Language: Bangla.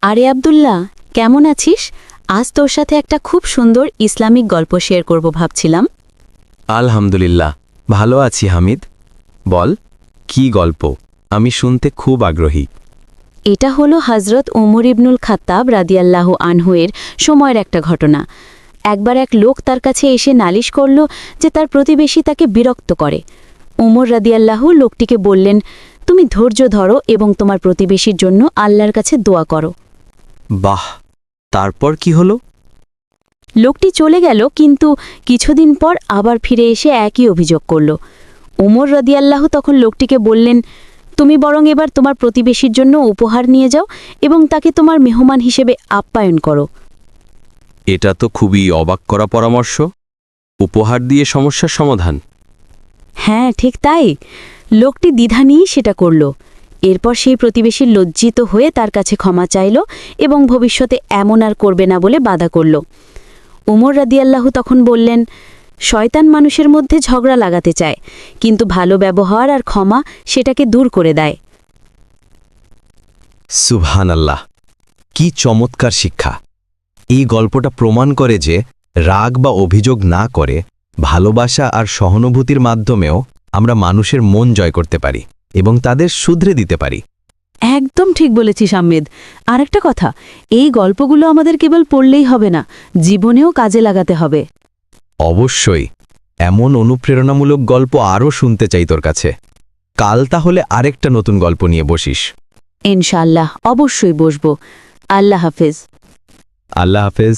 আরে আব্দুল্লাহ, কেমন আছিস? আজ তোর সাথে একটা খুব সুন্দর ইসলামিক গল্প শেয়ার করব ভাবছিলাম। আলহামদুলিল্লাহ, ভালো আছি হামিদ। বল, কি গল্প? আমি শুনতে খুব আগ্রহী। এটা হলো হজরত ওমর ইবনুল খাত্তাব রাদিয়াল্লাহু আনহুয়ের সময়ের একটা ঘটনা। একবার এক লোক তার কাছে এসে নালিশ করল যে তার প্রতিবেশী তাকে বিরক্ত করে। ওমর রাদিয়াল্লাহু লোকটিকে বললেন, তুমি ধৈর্য ধরো এবং তোমার প্রতিবেশীর জন্য আল্লাহর কাছে দোয়া করো। বাহ, তারপর কি হলো? লোকটি চলে গেল, কিন্তু কিছুদিন পর আবার ফিরে এসে একই অভিযোগ করল। ওমর রাদিয়াল্লাহু তখন লোকটিকে বললেন, তুমি বরং এবার তোমার প্রতিবেশীর জন্য উপহার নিয়ে যাও এবং তাকে তোমার মেহমান হিসেবে আপ্যায়ন করো। এটা তো খুবই অবাক করা পরামর্শ। উপহার দিয়ে সমস্যার সমাধান? হ্যাঁ, ঠিক তাই। লোকটি দ্বিধা নিয়েই সেটা করল। এরপর সেই প্রতিবেশী লজ্জিত হয়ে তার কাছে ক্ষমা চাইল এবং ভবিষ্যতে এমন আর করবে না বলে বাধা করল। ওমর রাদিয়াল্লাহু তখন বললেন, শয়তান মানুষের মধ্যে ঝগড়া লাগাতে চায়, কিন্তু ভালো ব্যবহার আর ক্ষমা সেটাকে দূর করে দেয়। সুবহানাল্লাহ, কি চমৎকার শিক্ষা! এই গল্পটা প্রমাণ করে যে রাগ বা অভিযোগ না করে ভালোবাসা আর সহানুভূতির মাধ্যমেও আমরা মানুষের মন জয় করতে পারি এবং তাদের শুধরে দিতে পারি। একদম ঠিক বলেছিস আহমেদ। আরেকটা কথা, এই গল্পগুলো আমাদের কেবল পড়লেই হবে না, জীবনেও কাজে লাগাতে হবে। অবশ্যই, এমন অনুপ্রেরণামূলক গল্প আরও শুনতে চাই তোর কাছে। কাল তাহলে আরেকটা নতুন গল্প নিয়ে বসিস। ইনশাআল্লাহ, অবশ্যই বসবো। আল্লাহ হাফেজ। আল্লাহ হাফেজ।